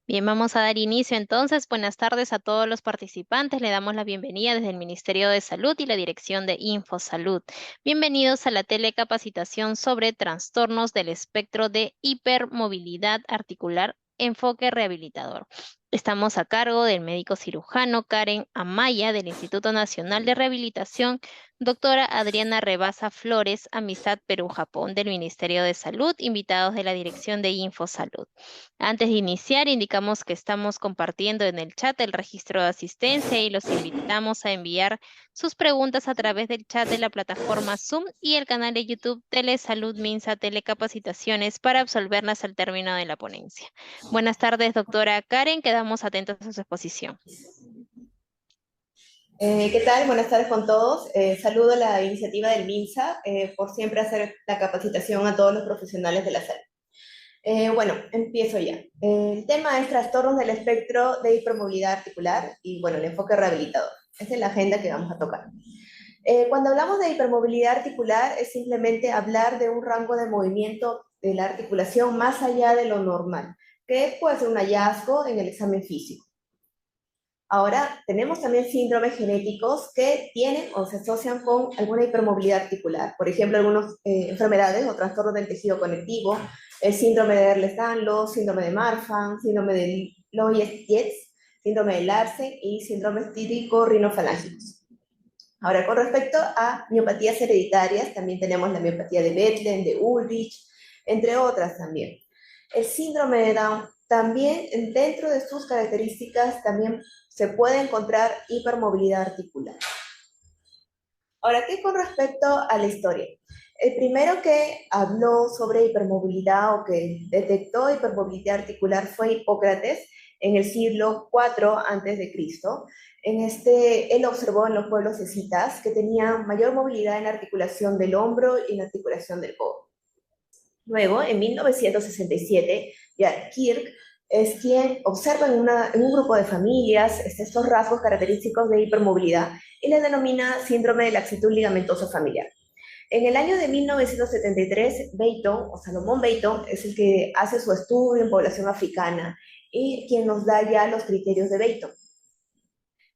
Bien, vamos a dar inicio entonces. Buenas tardes a todos los participantes. Le damos la bienvenida desde el Ministerio de Salud y la Dirección de InfoSalud. Bienvenidos a la telecapacitación sobre trastornos del espectro de hipermovilidad articular, enfoque rehabilitador. Estamos a cargo del médico cirujano Karen Amaya del Instituto Nacional de Rehabilitación, doctora Adriana Rebasa Flores, Amistad Perú-Japón del Ministerio de Salud, invitados de la Dirección de InfoSalud. Antes de iniciar, indicamos que estamos compartiendo en el chat el registro de asistencia y los invitamos a enviar sus preguntas a través del chat de la plataforma Zoom y el canal de YouTube Telesalud Minsa Telecapacitaciones para absolverlas al término de la ponencia. Buenas tardes, doctora Karen. Quedamos atentos a su exposición. ¿Qué tal? Buenas tardes con todos. Saludo a la iniciativa del MINSA por siempre hacer la capacitación a todos los profesionales de la salud. Bueno, empiezo ya. El tema es trastornos del espectro de hipermovilidad articular y, bueno, el enfoque rehabilitador. Esa es la agenda que vamos a tocar. Cuando hablamos de hipermovilidad articular es simplemente hablar de un rango de movimiento de la articulación más allá de lo normal, que puede ser un hallazgo en el examen físico. Ahora, tenemos también síndromes genéticos que tienen o se asocian con alguna hipermovilidad articular. Por ejemplo, algunas enfermedades o trastornos del tejido conectivo, el síndrome de Ehlers-Danlos, síndrome de Marfan, síndrome de Loeys-Dietz, síndrome de Larsen y síndromes típico-rinofalángicos. Ahora, con respecto a miopatías hereditarias, también tenemos la miopatía de Bethlen, de Ulrich, entre otras también. El síndrome de Down también, dentro de sus características, también se puede encontrar hipermovilidad articular. Ahora, ¿qué con respecto a la historia? El primero que habló sobre hipermovilidad o que detectó hipermovilidad articular fue Hipócrates en el siglo IV a.C. Él observó en los pueblos escitas que tenían mayor movilidad en la articulación del hombro y en la articulación del codo. Luego, en 1967, ya Kirk es quien observa en un grupo de familias estos rasgos característicos de hipermovilidad y le denomina síndrome de laxitud ligamentosa familiar. En el año de 1973, Beighton, o Salomón Beighton, es el que hace su estudio en población africana y quien nos da ya los criterios de Beighton.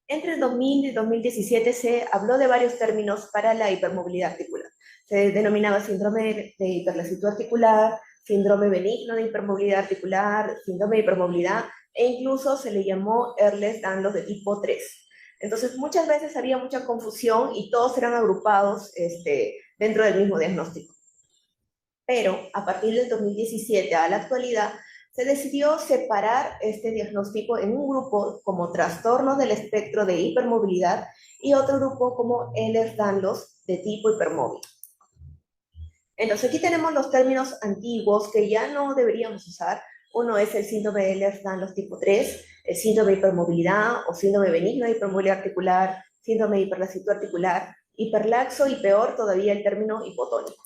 Entre el 2000 y 2017 se habló de varios términos para la hipermovilidad articular. Se denominaba síndrome de hiperlaxitud articular, síndrome benigno de hipermovilidad articular, síndrome de hipermovilidad, e incluso se le llamó Ehlers-Danlos de tipo 3. Entonces, muchas veces había mucha confusión y todos eran agrupados dentro del mismo diagnóstico. Pero a partir del 2017 a la actualidad, se decidió separar este diagnóstico en un grupo como trastornos del espectro de hipermovilidad y otro grupo como Ehlers-Danlos de tipo hipermóvil. Entonces aquí tenemos los términos antiguos que ya no deberíamos usar. Uno es el síndrome de Ehlers-Danlos tipo 3, el síndrome de hipermovilidad o síndrome benigno de hipermovilidad articular, síndrome de hiperlaxitud articular, hiperlaxo y peor todavía el término hipotónico.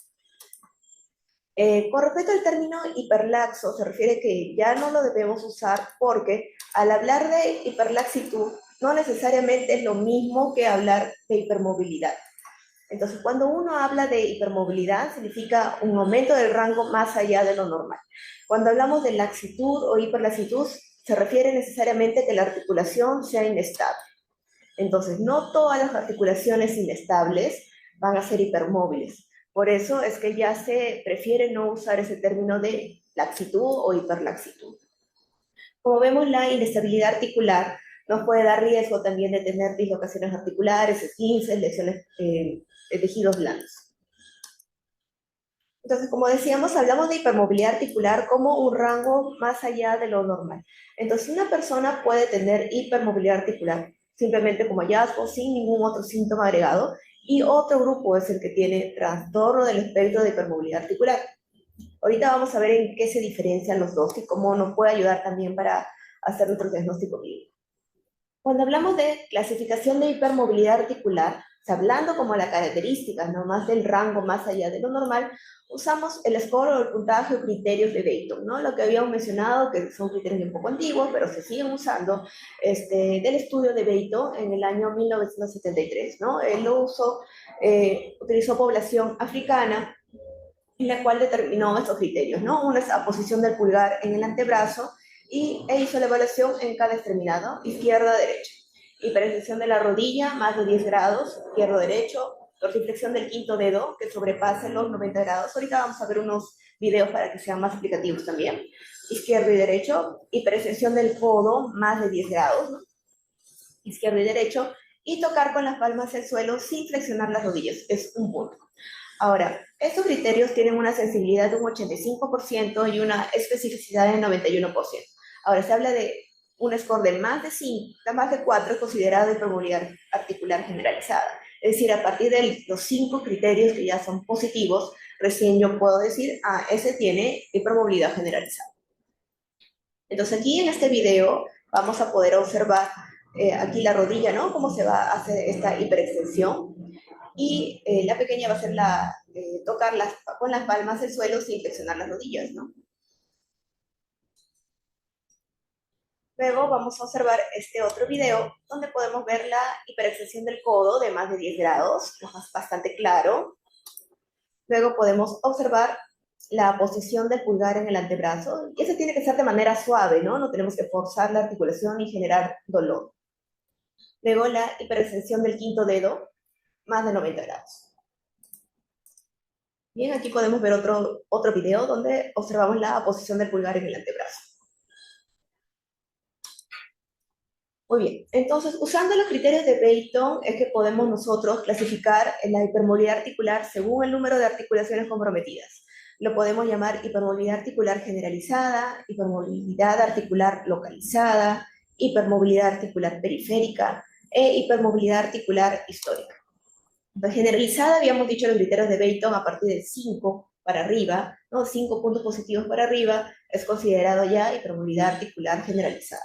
Con respecto al término hiperlaxo, se refiere que ya no lo debemos usar porque al hablar de hiperlaxitud no necesariamente es lo mismo que hablar de hipermovilidad. Entonces, cuando uno habla de hipermovilidad, significa un aumento del rango más allá de lo normal. Cuando hablamos de laxitud o hiperlaxitud, se refiere necesariamente a que la articulación sea inestable. Entonces, no todas las articulaciones inestables van a ser hipermóviles. Por eso es que ya se prefiere no usar ese término de laxitud o hiperlaxitud. Como vemos, la inestabilidad articular nos puede dar riesgo también de tener dislocaciones articulares, esguinces, lesiones de tejidos blandos. Entonces, como decíamos, hablamos de hipermovilidad articular como un rango más allá de lo normal. Entonces, una persona puede tener hipermovilidad articular simplemente como hallazgo, sin ningún otro síntoma agregado, y otro grupo es el que tiene trastorno del espectro de hipermovilidad articular. Ahorita vamos a ver en qué se diferencian los dos y cómo nos puede ayudar también para hacer nuestro diagnóstico clínico. Cuando hablamos de clasificación de hipermovilidad articular, hablando como la característica, no más del rango más allá de lo normal, usamos el score o el puntaje o criterios de Beighton, ¿no? Lo que habíamos mencionado, que son criterios un poco antiguos, pero se siguen usando, del estudio de Beighton en el año 1973, ¿no? Él lo usó, utilizó población africana, en la cual determinó estos criterios, ¿no? Una es la posición del pulgar en el antebrazo e hizo la evaluación en cada extremidad, ¿no? Izquierda, derecha. Hiperextensión de la rodilla, más de 10 grados, izquierdo, derecho. Dorsiflexión del quinto dedo, que sobrepase los 90 grados. Ahorita vamos a ver unos videos para que sean más explicativos también. Izquierdo y derecho. Hiperextensión del codo, más de 10 grados, ¿no? Izquierdo y derecho. Y tocar con las palmas el suelo sin flexionar las rodillas. Es un punto. Ahora, estos criterios tienen una sensibilidad de un 85% y una especificidad de 91%. Ahora, se habla de un score de más de 5, más de 4 considerado hipermovilidad articular generalizada. Es decir, a partir de los 5 criterios que ya son positivos, recién yo puedo decir, ese tiene hipermovilidad generalizada. Entonces aquí en este video vamos a poder observar aquí la rodilla, ¿no? Cómo se va a hacer esta hiperextensión. Y la pequeña va a ser tocar con las palmas el suelo sin flexionar las rodillas, ¿no? Luego vamos a observar este otro video donde podemos ver la hiperextensión del codo de más de 10 grados, es bastante claro. Luego podemos observar la posición del pulgar en el antebrazo, y eso tiene que ser de manera suave, ¿no? No tenemos que forzar la articulación y generar dolor. Luego la hiperextensión del quinto dedo, más de 90 grados. Bien, aquí podemos ver otro video donde observamos la posición del pulgar en el antebrazo. Muy bien, entonces usando los criterios de Beighton es que podemos nosotros clasificar la hipermovilidad articular según el número de articulaciones comprometidas. Lo podemos llamar hipermovilidad articular generalizada, hipermovilidad articular localizada, hipermovilidad articular periférica e hipermovilidad articular histórica. Entonces, generalizada, habíamos dicho los criterios de Beighton a partir de 5 para arriba, ¿no? 5 puntos positivos para arriba es considerado ya hipermovilidad articular generalizada.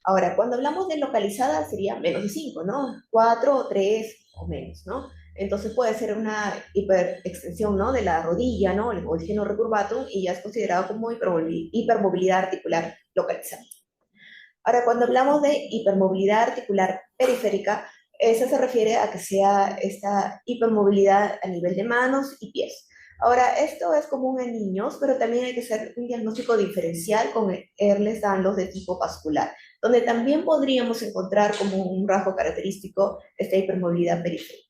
Ahora, cuando hablamos de localizada sería menos de 5, ¿no? 4 o 3 o menos, ¿no? Entonces puede ser una hiperextensión, ¿no? De la rodilla, ¿no? El geno recurvatum, y ya es considerado como hipermovilidad articular localizada. Ahora, cuando hablamos de hipermovilidad articular periférica, eso se refiere a que sea esta hipermovilidad a nivel de manos y pies. Ahora, esto es común en niños, pero también hay que hacer un diagnóstico diferencial con el Ehlers-Danlos de tipo vascular, donde también podríamos encontrar como un rasgo característico esta hipermovilidad periférica.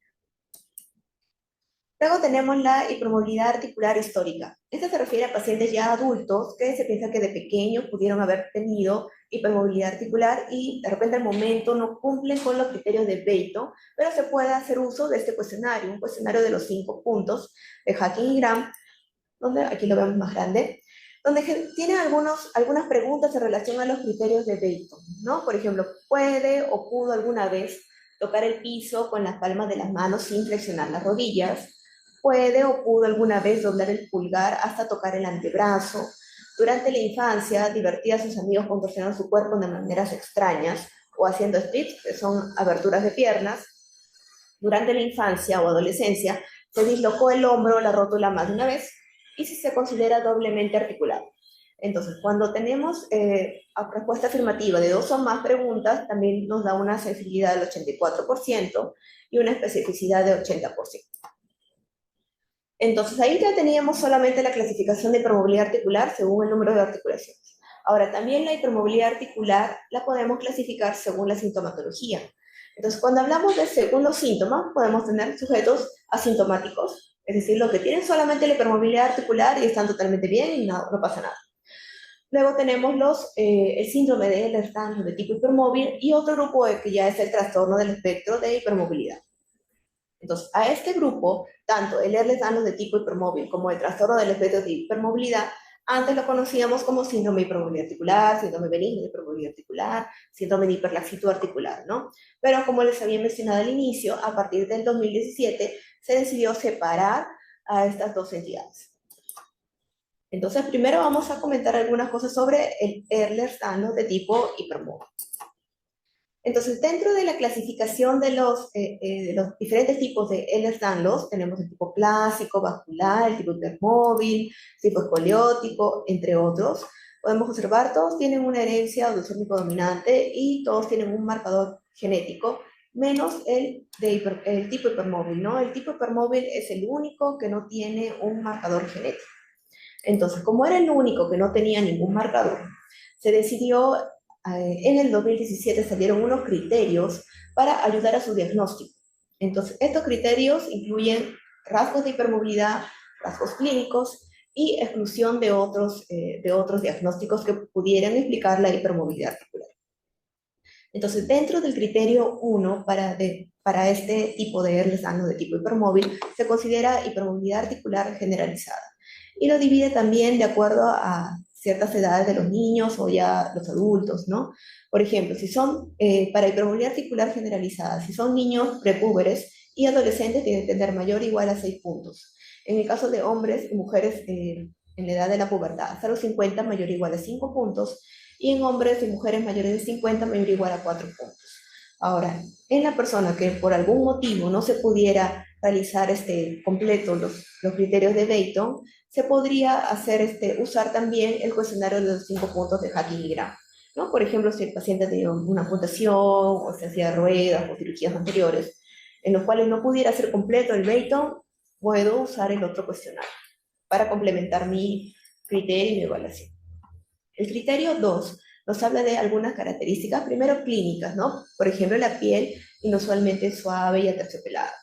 Luego tenemos la hipermovilidad articular histórica. Esta se refiere a pacientes ya adultos que se piensa que de pequeños pudieron haber tenido hipermovilidad articular y de repente al momento no cumplen con los criterios de Beighton, pero se puede hacer uso de este cuestionario, un cuestionario de los 5 puntos de Hacking y Graham, donde aquí lo vemos más grande, donde tiene algunas preguntas en relación a los criterios de Beighton, ¿no? Por ejemplo, ¿puede o pudo alguna vez tocar el piso con las palmas de las manos sin flexionar las rodillas? ¿Puede o pudo alguna vez doblar el pulgar hasta tocar el antebrazo? Durante la infancia, divertía a sus amigos contorsionando su cuerpo de maneras extrañas o haciendo splits, que son aberturas de piernas. Durante la infancia o adolescencia, se dislocó el hombro o la rótula más de una vez, y si se considera doblemente articulado. Entonces, cuando tenemos respuesta afirmativa de 2 o más preguntas, también nos da una sensibilidad del 84% y una especificidad de 80%. Entonces, ahí ya teníamos solamente la clasificación de hipermovilidad articular según el número de articulaciones. Ahora, también la hipermovilidad articular la podemos clasificar según la sintomatología. Entonces, cuando hablamos de según los síntomas, podemos tener sujetos asintomáticos, es decir, los que tienen solamente la hipermovilidad articular y están totalmente bien y no pasa nada. Luego tenemos el síndrome de Ehlers-Danlos de tipo hipermóvil y otro grupo que ya es el trastorno del espectro de hipermovilidad. Entonces, a este grupo, tanto el Ehlers-Danlos de tipo hipermóvil como el trastorno del espectro de hipermovilidad, antes lo conocíamos como síndrome de hipermovilidad articular, síndrome benigno de hipermovilidad articular, síndrome de hiperlaxitud articular, ¿no? Pero como les había mencionado al inicio, a partir del 2017 se decidió separar a estas dos entidades. Entonces, primero vamos a comentar algunas cosas sobre el Ehlers-Danlos de tipo hipermóvil. Entonces, dentro de la clasificación de los diferentes tipos de Ehlers-Danlos, tenemos el tipo clásico, vascular, el tipo hipermóvil, tipo escoliótico, entre otros. Podemos observar, todos tienen una herencia autosómico dominante y todos tienen un marcador genético, menos el tipo hipermóvil, ¿no? El tipo hipermóvil es el único que no tiene un marcador genético. Entonces, como era el único que no tenía ningún marcador, se decidió, en el 2017 salieron unos criterios para ayudar a su diagnóstico. Entonces, estos criterios incluyen rasgos de hipermovilidad, rasgos clínicos y exclusión de otros diagnósticos que pudieran explicar la hipermovilidad articular. Entonces, dentro del criterio 1 para este tipo de hernias de tipo hipermóvil, se considera hipermovilidad articular generalizada. Y lo divide también de acuerdo a ciertas edades de los niños o ya los adultos, ¿no? Por ejemplo, si son para hipermovilidad articular generalizada, si son niños prepúberes y adolescentes, tienen que tener mayor o igual a 6 puntos. En el caso de hombres y mujeres en la edad de la pubertad, hasta los 50, mayor o igual a 5 puntos, y en hombres y mujeres mayores de 50 mayor o igual a 4 puntos. Ahora, en la persona que por algún motivo no se pudiera realizar completo los criterios de Dayton, se podría usar también el cuestionario de los 5 puntos de Hacking y Graham, ¿no? Por ejemplo, si el paciente tenía una amputación o se hacía ruedas o cirugías anteriores, en los cuales no pudiera ser completo el Dayton, puedo usar el otro cuestionario para complementar mi criterio y mi evaluación. El criterio 2 nos habla de algunas características, primero clínicas, ¿no? Por ejemplo, la piel inusualmente suave y aterciopelada.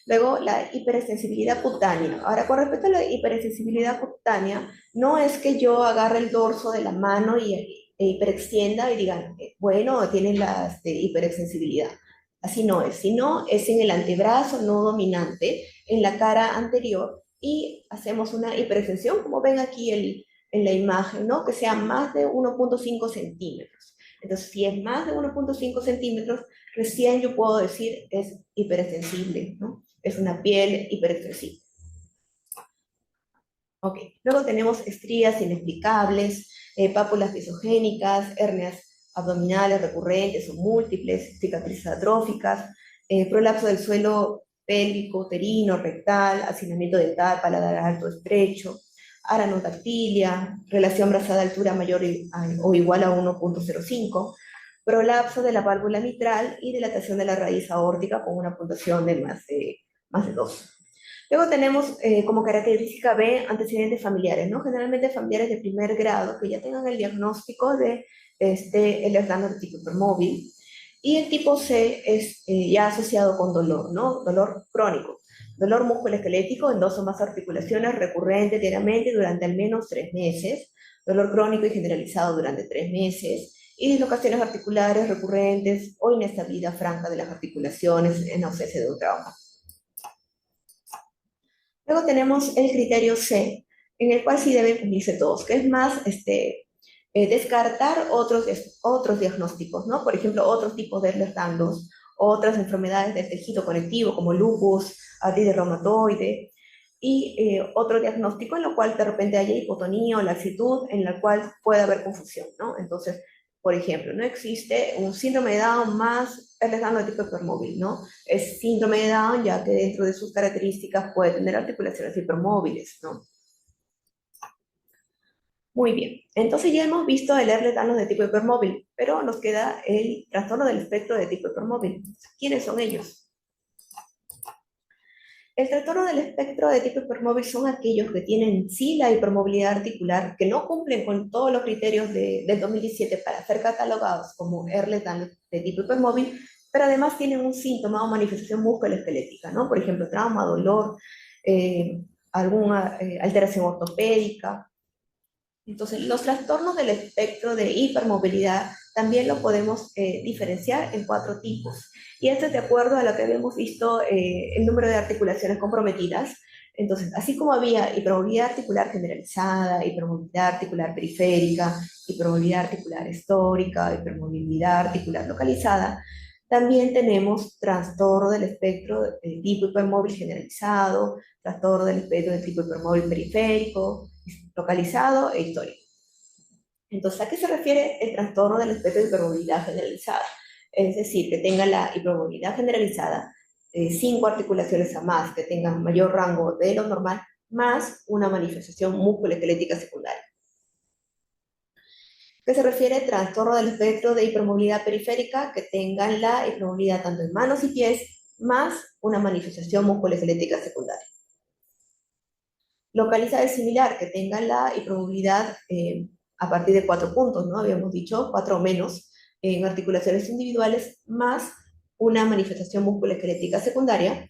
Luego, la hipersensibilidad cutánea. Ahora, con respecto a la hipersensibilidad cutánea, no es que yo agarre el dorso de la mano e hiperextienda y diga, bueno, tienen la hipersensibilidad. Así no es, sino es en el antebrazo no dominante, en la cara anterior, y hacemos una hiperextensión, como ven aquí en la imagen, ¿no? Que sea más de 1.5 centímetros. Entonces, si es más de 1.5 centímetros, recién yo puedo decir es hiperextensible, ¿no? Es una piel hiperextensible. Ok, luego tenemos estrías inexplicables, pápulas pisogénicas, hernias abdominales recurrentes o múltiples, cicatrices atróficas, prolapso del suelo pélvico, uterino, rectal, hacinamiento dental, paladar alto estrecho, aranodactilia, relación brazada-altura mayor o igual a 1.05, prolapso de la válvula mitral y dilatación de la raíz aórtica con una puntuación de más de 2. Luego tenemos como característica B antecedentes familiares, ¿no? Generalmente familiares de primer grado que ya tengan el diagnóstico de el de tipo hipermóvil. Y el tipo C es ya asociado con dolor, ¿no? Dolor crónico. Dolor musculoesquelético en 2 o más articulaciones recurrente diariamente durante al menos 3 meses. Dolor crónico y generalizado durante 3 meses. Y dislocaciones articulares recurrentes o inestabilidad franca de las articulaciones en ausencia de un trauma. Luego tenemos el criterio C, en el cual sí deben cumplirse todos, que es más descartar otros diagnósticos, ¿no? Por ejemplo, otros tipos de Ehlers-Danlos, otras enfermedades del tejido conectivo como lupus, artritis reumatoide, y otro diagnóstico en el cual de repente haya hipotonía o laxitud, en la cual puede haber confusión, ¿no? Entonces, por ejemplo, no existe un síndrome de Down más Ehlers-Danlos de tipo hipermóvil, ¿no? Es síndrome de Down ya que dentro de sus características puede tener articulaciones hipermóviles, ¿no? Muy bien, entonces ya hemos visto el Ehlers-Danlos de tipo hipermóvil, pero nos queda el trastorno del espectro de tipo hipermóvil. ¿Quiénes son ellos? El trastorno del espectro de tipo hipermóvil son aquellos que tienen sí la hipermovilidad articular, que no cumplen con todos los criterios del 2017 para ser catalogados como Ehlers-Danlos de tipo hipermóvil, pero además tienen un síntoma o manifestación musculoesquelética, ¿no? Por ejemplo, trauma, dolor, alguna alteración ortopédica. Entonces, los trastornos del espectro de hipermovilidad también lo podemos diferenciar en 4 tipos. Y esto es de acuerdo a lo que habíamos visto, el número de articulaciones comprometidas. Entonces, así como había hipermovilidad articular generalizada, hipermovilidad articular periférica, hipermovilidad articular histórica, hipermovilidad articular localizada, también tenemos trastorno del espectro de tipo hipermóvil generalizado, trastorno del espectro de tipo hipermóvil periférico, localizado e histórico. Entonces, ¿a qué se refiere el trastorno del espectro de hipermovilidad generalizada? Es decir, que tenga la hipermovilidad generalizada, 5 articulaciones a más, que tengan mayor rango de lo normal, más una manifestación musculoesquelética secundaria. ¿Qué se refiere al trastorno del espectro de hipermovilidad periférica? Que tengan la hipermovilidad tanto en manos y pies, más una manifestación musculoesquelética secundaria. Localizada es similar, que tengan la hipermovilidad a partir de 4 puntos, ¿no? Habíamos dicho 4 o menos en articulaciones individuales, más una manifestación musculoesquelética secundaria,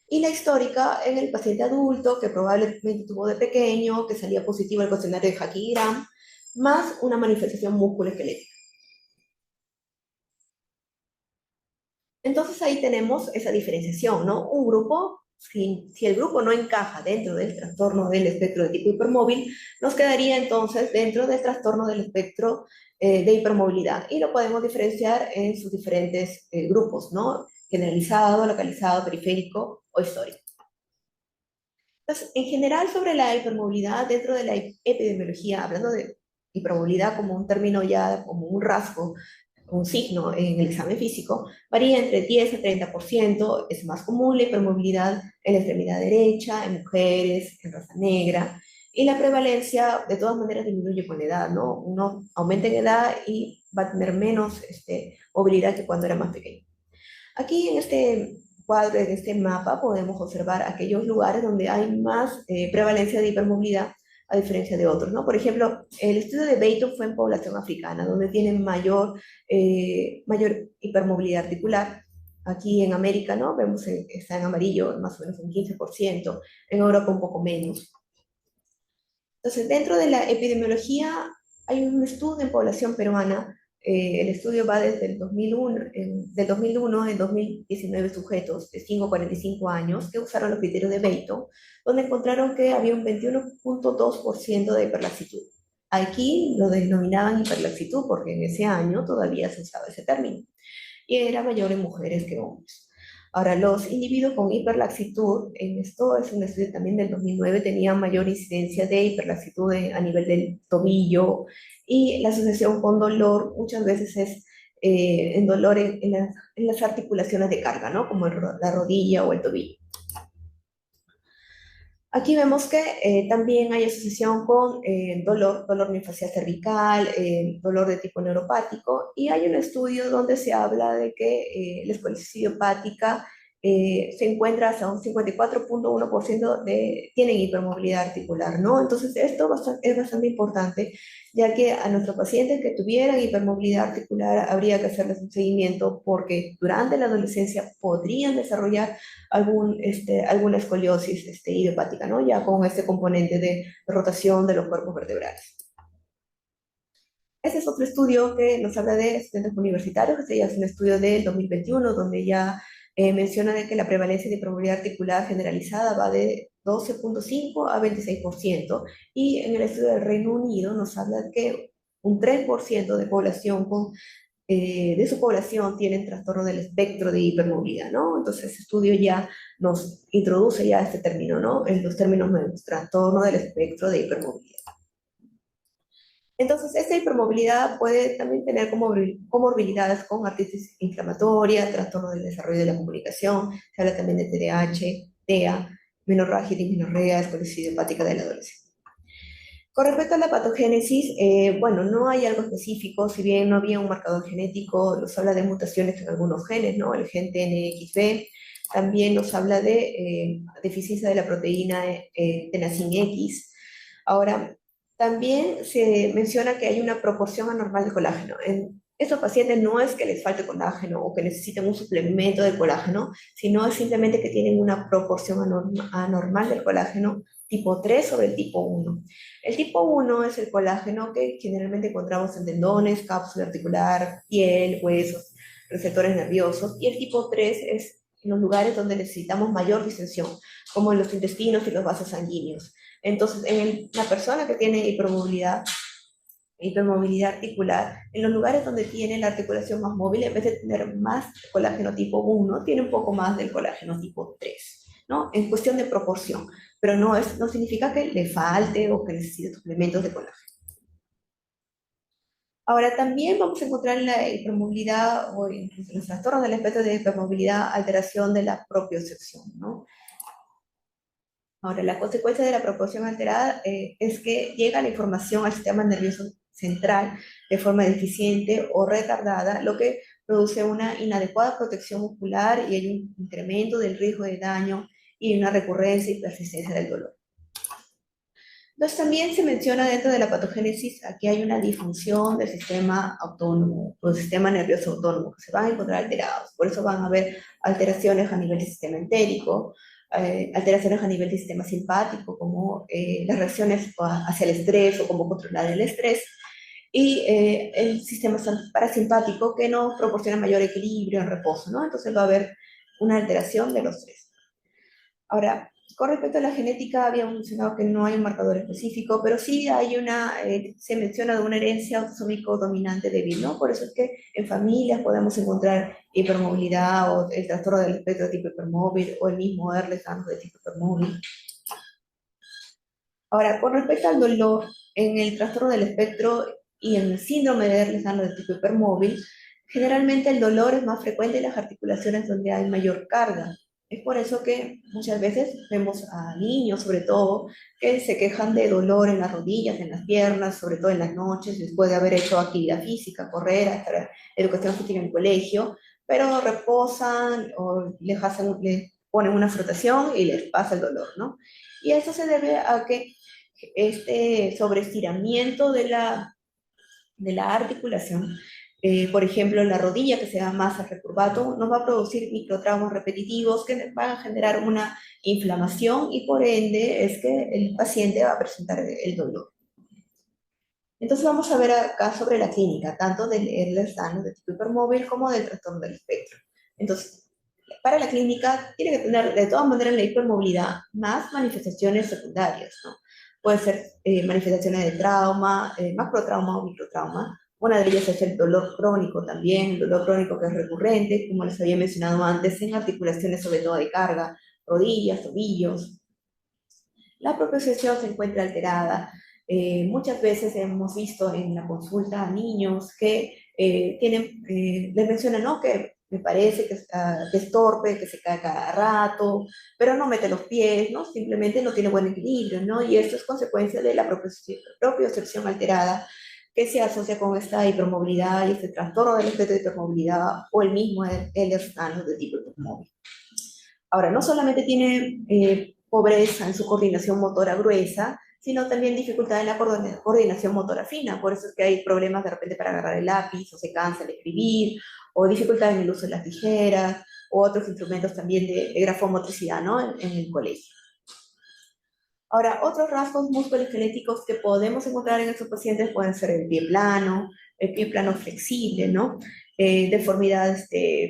y la histórica en el paciente adulto que probablemente tuvo de pequeño, que salía positivo el cuestionario de Hacky-Graham, más una manifestación musculoesquelética. Entonces ahí tenemos esa diferenciación, ¿no? Un grupo, si el grupo no encaja dentro del trastorno del espectro de tipo hipermóvil, nos quedaría entonces dentro del trastorno del espectro de hipermovilidad, y lo podemos diferenciar en sus diferentes grupos, ¿no? Generalizado, localizado, periférico o histórico. Entonces, en general sobre la hipermovilidad dentro de la epidemiología, hablando de hipermovilidad como un término ya, como un rasgo, un signo en el examen físico, varía entre 10 a 30%, es más común la hipermovilidad en la extremidad derecha, en mujeres, en raza negra, y la prevalencia de todas maneras disminuye con la edad, ¿no? Uno aumenta en edad y va a tener menos movilidad que cuando era más pequeño. Aquí en este cuadro, en este mapa, podemos observar aquellos lugares donde hay más prevalencia de hipermovilidad a diferencia de otros, ¿no? Por ejemplo, el estudio de Beito fue en población africana, donde tienen mayor hipermovilidad articular. Aquí en América, ¿no? Vemos que está en amarillo, más o menos un 15%, en Europa un poco menos. Entonces, dentro de la epidemiología hay un estudio en población peruana. El estudio va desde el 2001, del 2001 en 2019 sujetos de 5 a 45 años que usaron los criterios de Beito, donde encontraron que había un 21.2% de hiperlaxitud. Aquí lo denominaban hiperlaxitud porque en ese año todavía se usaba ese término y era mayor en mujeres que hombres. Ahora, los individuos con hiperlaxitud, en esto es un estudio también del 2009, tenían mayor incidencia de hiperlaxitud a nivel del tobillo, y la asociación con dolor muchas veces es en dolor en las articulaciones de carga, ¿no? Como la rodilla o el tobillo. Aquí vemos que también hay asociación con dolor miofascial cervical, dolor de tipo neuropático, y hay un estudio donde se habla de que la escoliosis idiopática se encuentra hasta un 54.1% tienen hipermovilidad articular, ¿no? Entonces esto es bastante importante, ya que a nuestros pacientes que tuvieran hipermovilidad articular habría que hacerles un seguimiento porque durante la adolescencia podrían desarrollar alguna escoliosis idiopática, ¿no? Ya con este componente de rotación de los cuerpos vertebrales. Este es otro estudio que nos habla de estudiantes universitarios. Este ya es un estudio del 2021, donde ya menciona de que la prevalencia de hipermovilidad articular generalizada va de 12.5 a 26%, y en el estudio del Reino Unido nos habla de que un 3% de población de su población tienen trastorno del espectro de hipermovilidad, ¿no? Entonces, este estudio ya nos introduce ya este término, ¿no? En los términos nuevos, trastorno del espectro de hipermovilidad. Entonces, esta hipermovilidad puede también tener comorbilidades con artritis inflamatoria, trastorno del desarrollo de la comunicación, se habla también de TDAH, TEA, menorragia, dismenorrea, esclerosis idiopática del adolescente. Con respecto a la patogénesis, bueno, no hay algo específico, si bien no había un marcador genético, nos habla de mutaciones en algunos genes, ¿no? El gen TNXB, también nos habla de deficiencia de la proteína tenacin X. Ahora, también se menciona que hay una proporción anormal de colágeno. En estos pacientes no es que les falte colágeno o que necesiten un suplemento de colágeno, sino es simplemente que tienen una proporción anormal del colágeno tipo 3 sobre el tipo 1. El tipo 1 es el colágeno que generalmente encontramos en tendones, cápsula articular, piel, huesos, receptores nerviosos, y el tipo 3 es en los lugares donde necesitamos mayor distensión, como en los intestinos y los vasos sanguíneos. Entonces, en la persona que tiene hipermovilidad articular, en los lugares donde tiene la articulación más móvil, en vez de tener más colágeno tipo 1, tiene un poco más del colágeno tipo 3, ¿no? En cuestión de proporción, pero no significa que le falte o que necesite suplementos de colágeno. Ahora, también vamos a encontrar en la hipermovilidad o incluso en los trastornos del espectro de hipermovilidad alteración de la propiocepción, ¿no? Ahora, la consecuencia de la proporción alterada es que llega la información al sistema nervioso central de forma deficiente o retardada, lo que produce una inadecuada protección muscular y hay un incremento del riesgo de daño y una recurrencia y persistencia del dolor. Entonces también se menciona dentro de la patogénesis, aquí hay una disfunción del sistema autónomo o del sistema nervioso autónomo, que se van a encontrar alterados. Por eso van a haber alteraciones a nivel del sistema entérico, alteraciones a nivel del sistema simpático, como las reacciones hacia el estrés o cómo controlar el estrés, y el sistema parasimpático que nos proporciona mayor equilibrio en reposo, ¿no? Entonces va a haber una alteración de los tres. Ahora, con respecto a la genética, habíamos mencionado que no hay un marcador específico, pero sí hay se menciona de una herencia autosómico dominante débil, ¿no? Por eso es que en familias podemos encontrar hipermovilidad o el trastorno del espectro de tipo hipermóvil o el mismo Ehlers-Danlos de tipo hipermóvil. Ahora, con respecto al dolor, en el trastorno del espectro y en el síndrome de Ehlers-Danlos de tipo hipermóvil, generalmente el dolor es más frecuente en las articulaciones donde hay mayor carga. Es por eso que muchas veces vemos a niños, sobre todo, que se quejan de dolor en las rodillas, en las piernas, sobre todo en las noches, después de haber hecho actividad física, correr, hacer educación física en el colegio, pero reposan o les ponen una frotación y les pasa el dolor, ¿no? Y eso se debe a que este sobreestiramiento de la articulación, por ejemplo, en la rodilla que se da más al recurvato, nos va a producir microtraumas repetitivos que van a generar una inflamación y por ende es que el paciente va a presentar el dolor. Entonces vamos a ver acá sobre la clínica, tanto del Ehlers-Danlos de tipo hipermóvil como del trastorno del espectro. Entonces, para la clínica tiene que tener de todas maneras la hipermovilidad más manifestaciones secundarias, ¿no? Puede ser manifestaciones de trauma, macrotrauma o microtrauma. Una de ellas es el dolor crónico también, el dolor crónico que es recurrente, como les había mencionado antes, en articulaciones sobre todo de carga, rodillas, tobillos. La propiocepción se encuentra alterada. Muchas veces hemos visto en la consulta a niños que les mencionan, ¿no? Que me parece que es torpe, que se cae cada rato, pero no mete los pies, ¿no? Simplemente no tiene buen equilibrio, ¿no? Y esto es consecuencia de la propiocepción alterada que se asocia con esta hipermovilidad y este trastorno del espectro de hipermovilidad o el mismo Ehlers-Danlos de tipo hipermóvil. Ahora, no solamente tiene pobreza en su coordinación motora gruesa, sino también dificultad en la coordinación motora fina. Por eso es que hay problemas de repente para agarrar el lápiz, o se cansa al escribir, o dificultad en el uso de las tijeras, o otros instrumentos también de grafomotricidad, ¿no? En el colegio. Ahora, otros rasgos musculoesqueléticos que podemos encontrar en estos pacientes pueden ser el pie plano flexible, ¿no? Deformidades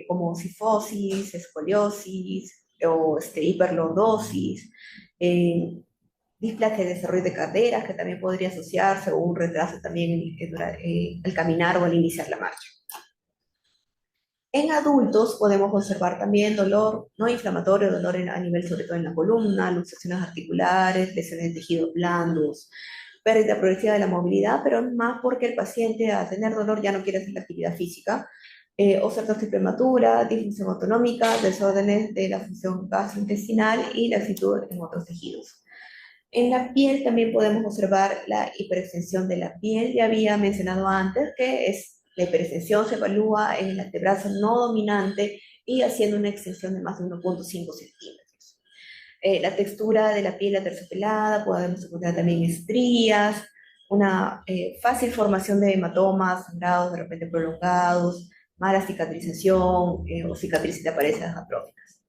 como cifosis, escoliosis o hiperlordosis, eh, displasia de desarrollo de caderas, que también podría asociarse, o un retraso también al caminar o al iniciar la marcha. En adultos podemos observar también dolor no inflamatorio, dolor a nivel sobre todo en la columna, luxaciones articulares, lesiones de tejidos blandos, pérdida progresiva de la movilidad, pero más porque el paciente al tener dolor ya no quiere hacer la actividad física, osteoporosis prematura, disfunción autonómica, desórdenes de la función gastrointestinal y laxitud en otros tejidos. En la piel también podemos observar la hiperextensión de la piel. Ya había mencionado antes que la hiperextensión se evalúa en el antebrazo no dominante y haciendo una extensión de más de 1,5 centímetros. La textura de la piel aterciopelada, podemos encontrar también estrías, una fácil formación de hematomas, sangrados de repente prolongados, mala cicatrización o cicatrices de paredes atróficas.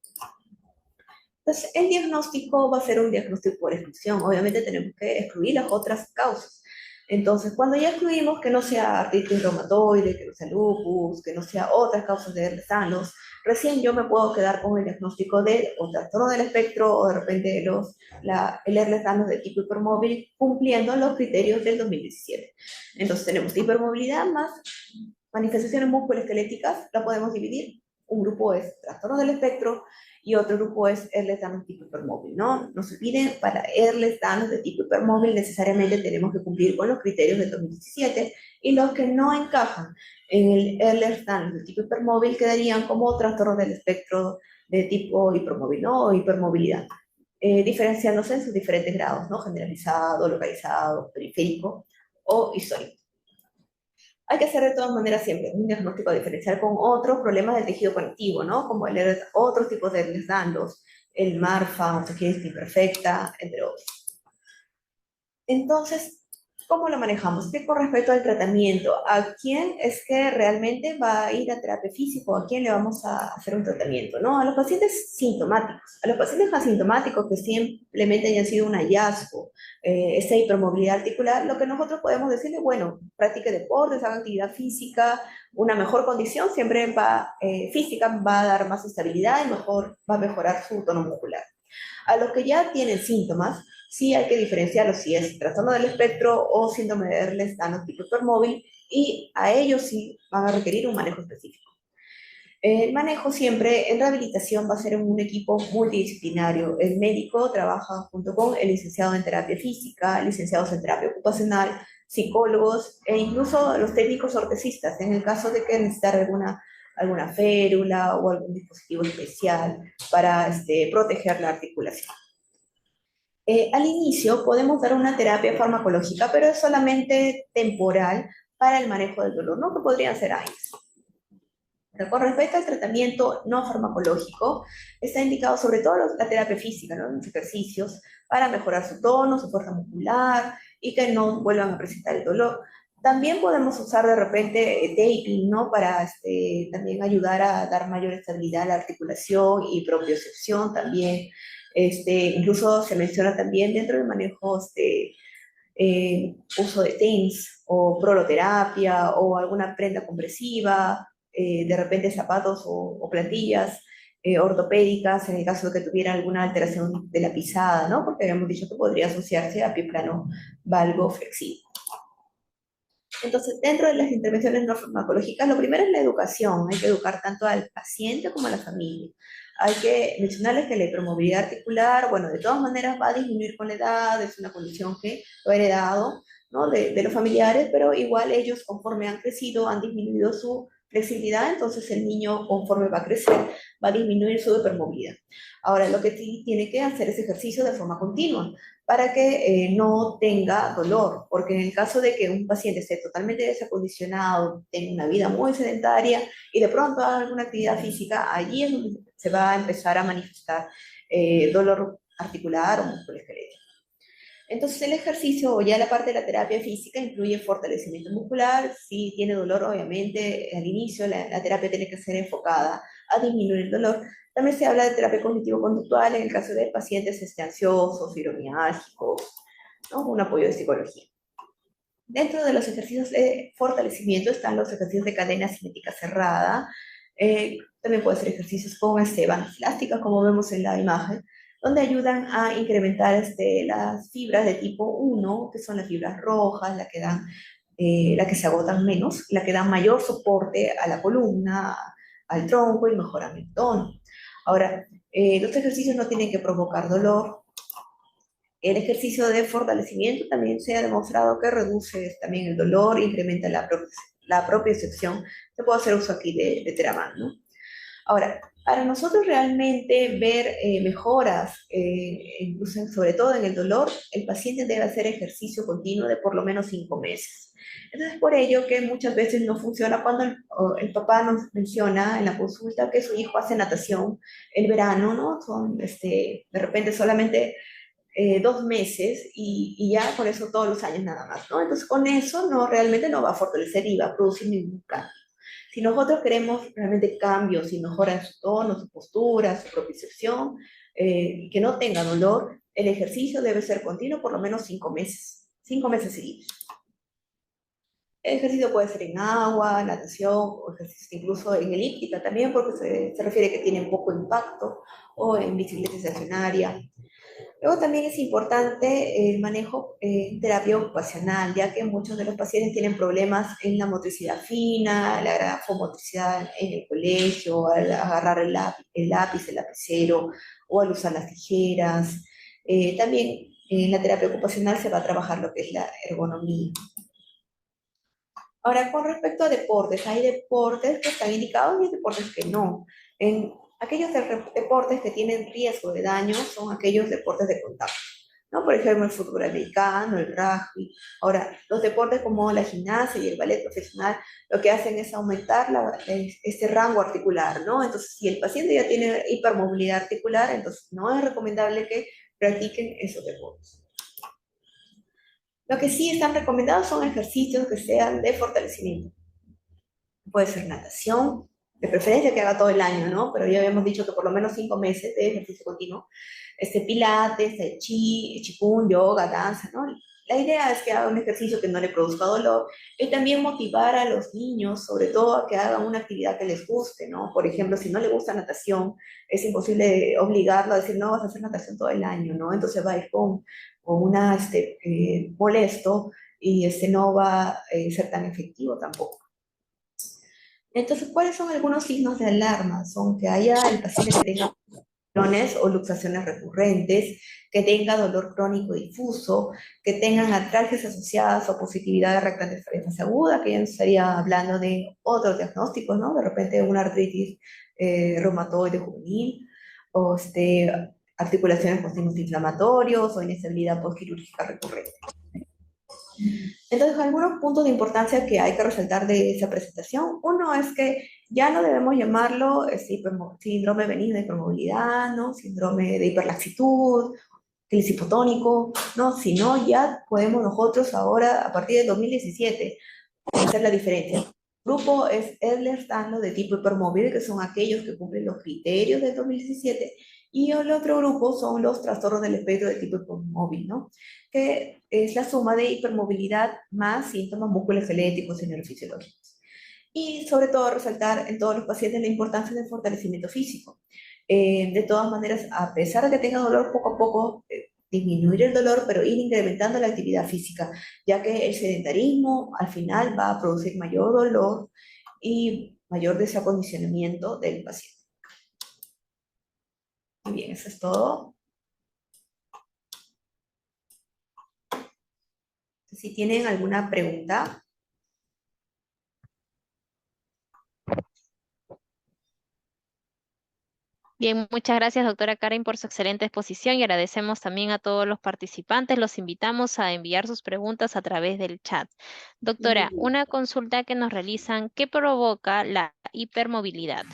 Entonces, el diagnóstico va a ser un diagnóstico por exclusión. Obviamente tenemos que excluir las otras causas. Entonces, cuando ya excluimos que no sea artritis reumatoide, que no sea lupus, que no sea otras causas de Ehlers-Danlos, recién yo me puedo quedar con el diagnóstico de o trastorno del espectro o de repente el Ehlers-Danlos de tipo hipermóvil cumpliendo los criterios del 2017. Entonces, tenemos hipermovilidad más manifestaciones musculoesqueléticas, la podemos dividir. Un grupo es trastorno del espectro y otro grupo es Ehlers-Danlos tipo hipermóvil, ¿no? No se olviden, para Ehlers-Danlos de tipo hipermóvil necesariamente tenemos que cumplir con los criterios del 2017 y los que no encajan en el Ehlers-Danlos de tipo hipermóvil quedarían como trastorno del espectro de tipo hipermóvil, ¿no? O hipermovilidad, diferenciándose en sus diferentes grados, ¿no? Generalizado, localizado, periférico o histórico. Hay que hacer de todas maneras siempre un diagnóstico diferencial con otros problemas del tejido conectivo, ¿no? Como otros tipos de Ehlers-Danlos, el MARFA, osteogenesis imperfecta, entre otros. Entonces, ¿cómo lo manejamos? ¿Qué con respecto al tratamiento? ¿A quién es que realmente va a ir a terapia física o a quién le vamos a hacer un tratamiento? ¿No? A los pacientes sintomáticos. A los pacientes asintomáticos que simplemente hayan sido un hallazgo, esta hipermovilidad articular, lo que nosotros podemos decirle, bueno, practique deportes, haga actividad física, una mejor condición siempre va, física va a dar más estabilidad y mejor, va a mejorar su tono muscular. A los que ya tienen síntomas, sí hay que diferenciarlos si es trastorno del espectro o síndrome de Ehlers-Danlos tipo hipermóvil, y a ellos sí van a requerir un manejo específico. El manejo siempre en rehabilitación va a ser en un equipo multidisciplinario. El médico trabaja junto con el licenciado en terapia física, licenciados en terapia ocupacional, psicólogos e incluso los técnicos ortesistas, en el caso de que necesitar alguna férula o algún dispositivo especial para proteger la articulación. Al inicio podemos dar una terapia farmacológica, pero es solamente temporal para el manejo del dolor, ¿no? Que podrían ser años. Con respecto al tratamiento no farmacológico, está indicado sobre todo la terapia física, ¿no? Los ejercicios para mejorar su tono, su fuerza muscular y que no vuelvan a presentar el dolor. También podemos usar de repente taping, ¿no? Para también ayudar a dar mayor estabilidad a la articulación y propiocepción también. Incluso se menciona también dentro del manejo uso de TENS o proloterapia o alguna prenda compresiva, de repente zapatos o plantillas ortopédicas en el caso de que tuviera alguna alteración de la pisada, ¿no? Porque habíamos dicho que podría asociarse a pie plano valgo flexible. Entonces, dentro de las intervenciones no farmacológicas, lo primero es la educación. Hay que educar tanto al paciente como a la familia. Hay que mencionarles que la hipermovilidad articular, bueno, de todas maneras va a disminuir con la edad, es una condición que lo ha heredado, ¿no? de los familiares, pero igual ellos conforme han crecido, han disminuido su flexibilidad, entonces el niño conforme va a crecer, va a disminuir su hipermovilidad. Ahora, lo que sí tiene que hacer es ejercicio de forma continua para que no tenga dolor, porque en el caso de que un paciente esté totalmente desacondicionado, tenga una vida muy sedentaria y de pronto haga alguna actividad física, allí es donde se va a empezar a manifestar dolor articular o musculoesquelético. Entonces el ejercicio o ya la parte de la terapia física incluye fortalecimiento muscular. Si tiene dolor, obviamente al inicio la terapia tiene que ser enfocada a disminuir el dolor. También se habla de terapia cognitivo-conductual en el caso de pacientes ansiosos, fibromialgicos, ¿no? Un apoyo de psicología. Dentro de los ejercicios de fortalecimiento están los ejercicios de cadena cinética cerrada. También puede ser ejercicios con bandas elásticas, como vemos en la imagen, donde ayudan a incrementar las fibras de tipo 1, que son las fibras rojas, las que la que se agotan menos, la que dan mayor soporte a la columna, al tronco y mejoran el tono. Ahora, los ejercicios no tienen que provocar dolor. El ejercicio de fortalecimiento también se ha demostrado que reduce también el dolor, incrementa la propiocepción. Se puede hacer uso aquí de Teraban, ¿no? Ahora, para nosotros realmente ver mejoras, incluso sobre todo en el dolor, el paciente debe hacer ejercicio continuo de por lo menos 5 meses. Entonces, por ello que muchas veces no funciona cuando el papá nos menciona en la consulta que su hijo hace natación el verano, ¿no? Son, de repente solamente 2 meses y ya con eso todos los años nada más, ¿no? Entonces, con eso no, realmente no va a fortalecer y va a producir ningún cambio. Si nosotros queremos realmente cambios y mejora en su tono, su postura, su propiocepción, que no tenga dolor, el ejercicio debe ser continuo por lo menos 5 meses seguidos. El ejercicio puede ser en agua, natación, o ejercicio incluso en elíptica también, porque se refiere que tienen poco impacto, o en bicicleta estacionaria. Luego también es importante el manejo en terapia ocupacional, ya que muchos de los pacientes tienen problemas en la motricidad fina, la grafomotricidad en el colegio, al agarrar el lápiz, el lapicero o al usar las tijeras. También en la terapia ocupacional se va a trabajar lo que es la ergonomía. Ahora, con respecto a deportes, hay deportes que están indicados y hay deportes que no. En aquellos deportes que tienen riesgo de daño son aquellos deportes de contacto, ¿no? Por ejemplo, el fútbol americano, el rugby. Ahora, los deportes como la gimnasia y el ballet profesional lo que hacen es aumentar este rango articular, ¿no? Entonces, si el paciente ya tiene hipermovilidad articular, entonces no es recomendable que practiquen esos deportes. Lo que sí están recomendados son ejercicios que sean de fortalecimiento. Puede ser natación, de preferencia que haga todo el año, ¿no? Pero ya habíamos dicho que por lo menos 5 meses de ejercicio continuo. Pilates, tai chi, qigong, yoga, danza, ¿no? La idea es que haga un ejercicio que no le produzca dolor y también motivar a los niños, sobre todo, a que hagan una actividad que les guste, ¿no? Por ejemplo, si no le gusta natación, es imposible obligarlo a decir, no, vas a hacer natación todo el año, ¿no? Entonces va a ir con una, molesto y no va a ser tan efectivo tampoco. Entonces, ¿cuáles son algunos signos de alarma? Son que haya el paciente que tenga convulsiones o luxaciones recurrentes, que tenga dolor crónico difuso, que tengan artralgias asociadas o positividad de reactantes de fase aguda, que ya nos estaría hablando de otros diagnósticos, ¿no? De repente una artritis reumatoide juvenil, o articulaciones con signos inflamatorios o inestabilidad postquirúrgica recurrente. Entonces, algunos puntos de importancia que hay que resaltar de esa presentación. Uno es que ya no debemos llamarlo síndrome benigno de hipermovilidad, ¿no? Síndrome de hiperlaxitud, crisis hipotónico, ¿no? Sino ya podemos nosotros ahora, a partir del 2017, hacer la diferencia. El grupo es Ehlers-Danlos de tipo hipermóvil, que son aquellos que cumplen los criterios del 2017, y el otro grupo son los trastornos del espectro de tipo hipermóvil, ¿no? Que es la suma de hipermovilidad más síntomas musculoesqueléticos y neurofisiológicos. Y sobre todo resaltar en todos los pacientes la importancia del fortalecimiento físico. De todas maneras, a pesar de que tenga dolor, poco a poco disminuir el dolor, pero ir incrementando la actividad física, ya que el sedentarismo al final va a producir mayor dolor y mayor desacondicionamiento del paciente. Muy bien, eso es todo. Si tienen alguna pregunta. Bien, muchas gracias, doctora Karen, por su excelente exposición y agradecemos también a todos los participantes. Los invitamos a enviar sus preguntas a través del chat. Doctora, una consulta que nos realizan, ¿qué provoca la hipermovilidad?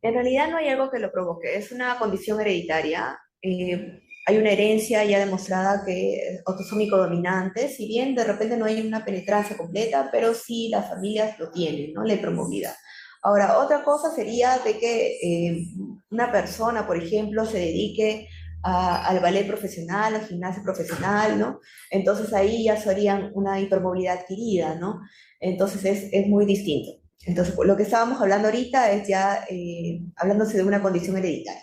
En realidad no hay algo que lo provoque, es una condición hereditaria. Hay una herencia ya demostrada que es autosómico dominante, si bien de repente no hay una penetrancia completa, pero sí las familias lo tienen, ¿no? La hipermovilidad. Ahora, otra cosa sería de que una persona, por ejemplo, se dedique al ballet profesional, al gimnasio profesional, ¿no? Entonces ahí ya serían una hipermovilidad adquirida, ¿no? Entonces es muy distinto. Entonces, lo que estábamos hablando ahorita es ya hablándose de una condición hereditaria.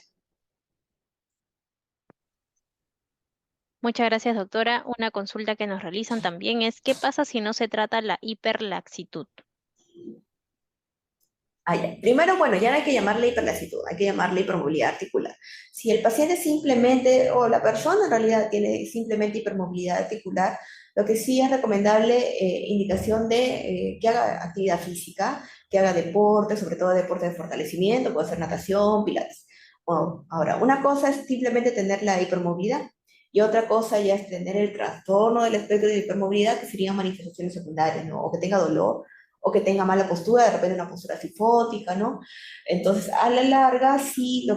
Muchas gracias, doctora. Una consulta que nos realizan también es, ¿qué pasa si no se trata la hiperlaxitud? Ah, ya. Primero, bueno, ya no hay que llamarle hiperlaxitud, hay que llamarle hipermovilidad articular. Si el paciente simplemente, o la persona en realidad tiene simplemente hipermovilidad articular, lo que sí es recomendable, indicación de que haga actividad física, que haga deporte, sobre todo deporte de fortalecimiento, puede ser natación, pilates. Bueno, ahora, una cosa es simplemente tener la hipermovilidad y otra cosa ya es tener el trastorno del espectro de hipermovilidad, que serían manifestaciones secundarias, ¿no? O que tenga dolor o que tenga mala postura, de repente una postura cifótica, ¿no? Entonces, a la larga, sí,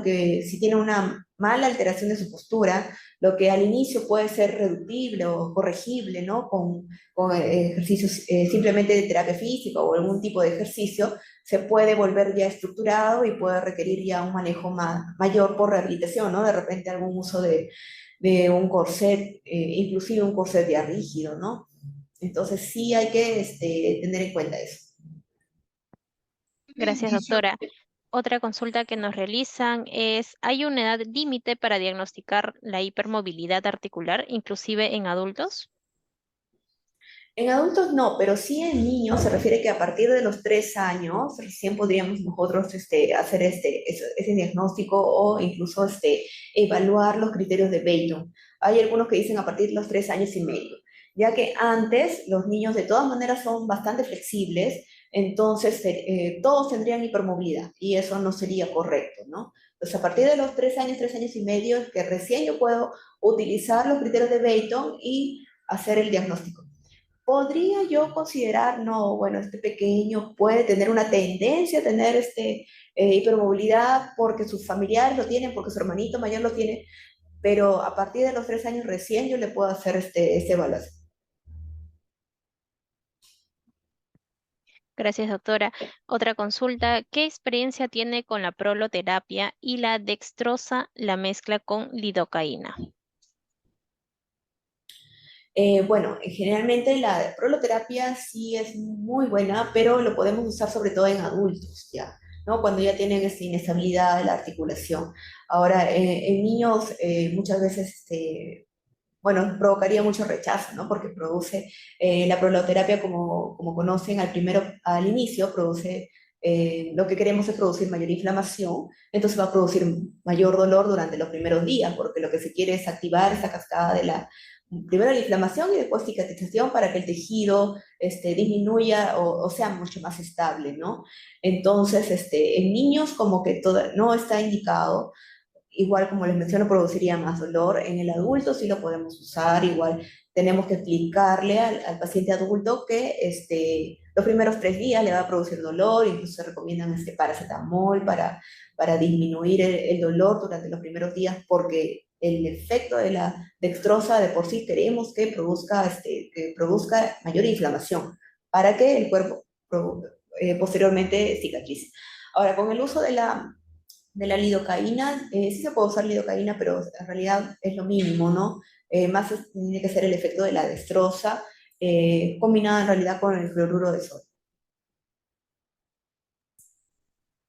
si tiene una mala alteración de su postura, lo que al inicio puede ser reductible o corregible, ¿no? Con ejercicios simplemente de terapia física o algún tipo de ejercicio, se puede volver ya estructurado y puede requerir ya un manejo mayor por rehabilitación, ¿no? De repente algún uso de un corset, inclusive un corset ya rígido, ¿no? Entonces sí hay que tener en cuenta eso. Gracias, doctora. Otra consulta que nos realizan es, ¿hay una edad límite para diagnosticar la hipermovilidad articular, inclusive en adultos? En adultos no, pero sí en niños se refiere que a partir de los 3 años recién podríamos nosotros hacer ese diagnóstico o incluso evaluar los criterios de Bayton. Hay algunos que dicen a partir de los 3 años y medio, ya que antes los niños de todas maneras son bastante flexibles, entonces todos tendrían hipermovilidad y eso no sería correcto, ¿no? Entonces a partir de los 3 años, 3 años y medio es que recién yo puedo utilizar los criterios de Bayton y hacer el diagnóstico. ¿Podría yo considerar, no, bueno, este pequeño puede tener una tendencia a tener hipermovilidad porque sus familiares lo tienen, porque su hermanito mayor lo tiene? pero a partir de los 3 años recién yo le puedo hacer esta evaluación. Gracias, doctora. Otra consulta, ¿qué experiencia tiene con la proloterapia y la dextrosa, la mezcla con lidocaína? Bueno, generalmente la proloterapia sí es muy buena, pero lo podemos usar sobre todo en adultos, ¿ya? ¿No? Cuando ya tienen esta inestabilidad de la articulación. Ahora, en niños muchas veces, bueno, provocaría mucho rechazo, ¿no? Porque produce, la proloterapia, como conocen, al inicio produce, lo que queremos es producir mayor inflamación, entonces va a producir mayor dolor durante los primeros días, porque lo que se quiere es activar esa cascada de primero la inflamación y después cicatrización para que el tejido disminuya o sea mucho más estable, ¿no? Entonces, en niños como que no está indicado. Igual, como les menciono, produciría más dolor. En el adulto sí lo podemos usar. Igual tenemos que explicarle al paciente adulto que los primeros 3 días le va a producir dolor, incluso se recomiendan paracetamol para disminuir el dolor durante los primeros días, porque el efecto de la dextrosa de por sí queremos que produzca mayor inflamación para que el cuerpo posteriormente cicatrice. Ahora, con el uso de la lidocaína, sí se puede usar lidocaína, pero en realidad es lo mínimo, ¿no? Tiene que ser el efecto de la destroza, combinada en realidad con el cloruro de sodio.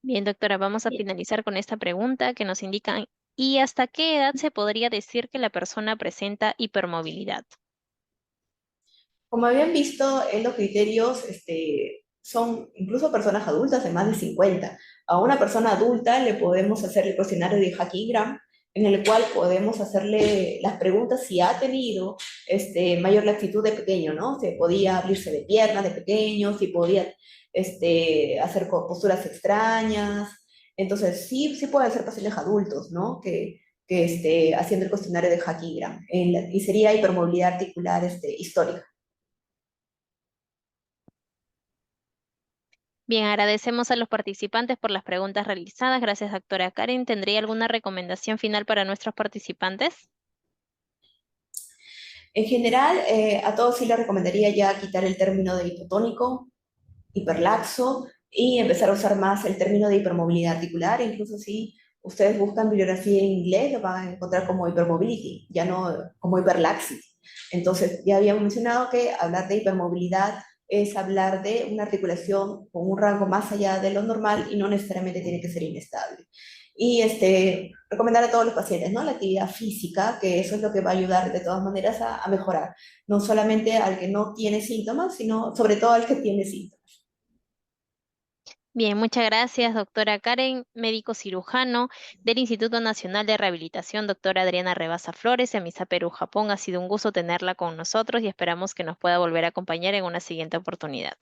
Bien, doctora, vamos a finalizar con esta pregunta que nos indican, ¿y hasta qué edad se podría decir que la persona presenta hipermovilidad? Como habían visto en los criterios, son incluso personas adultas de más de 50. A una persona adulta le podemos hacer el cuestionario de Hacky-Gram, en el cual podemos hacerle las preguntas si ha tenido mayor latitud de pequeño, ¿no? Si podía abrirse de piernas de pequeño, si podía hacer posturas extrañas. Entonces, sí, sí pueden ser pacientes adultos, ¿no? Que haciendo el cuestionario de Hacky-Gram. Y sería hipermovilidad articular histórica. Bien, agradecemos a los participantes por las preguntas realizadas. Gracias, doctora Karen. ¿Tendría alguna recomendación final para nuestros participantes? En general, a todos sí les recomendaría ya quitar el término de hipotónico, hiperlaxo y empezar a usar más el término de hipermovilidad articular. Incluso si ustedes buscan bibliografía en inglés, lo van a encontrar como hypermobility, ya no como hyperlaxity. Entonces, ya habíamos mencionado que hablar de hipermovilidad es hablar de una articulación con un rango más allá de lo normal y no necesariamente tiene que ser inestable. Y recomendar a todos los pacientes, ¿no? La actividad física, que eso es lo que va a ayudar de todas maneras a mejorar, no solamente al que no tiene síntomas, sino sobre todo al que tiene síntomas. Bien, muchas gracias, doctora Karen, médico cirujano del Instituto Nacional de Rehabilitación, doctora Adriana Rebasa Flores, en Misa, Perú, Japón. Ha sido un gusto tenerla con nosotros y esperamos que nos pueda volver a acompañar en una siguiente oportunidad.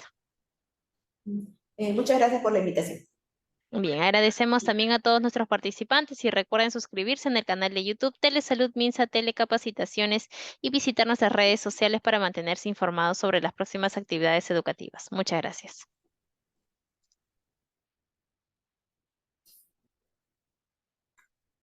Muchas gracias por la invitación. Bien, agradecemos también a todos nuestros participantes y recuerden suscribirse en el canal de YouTube Telesalud Minsa Telecapacitaciones y visitar nuestras redes sociales para mantenerse informados sobre las próximas actividades educativas. Muchas gracias.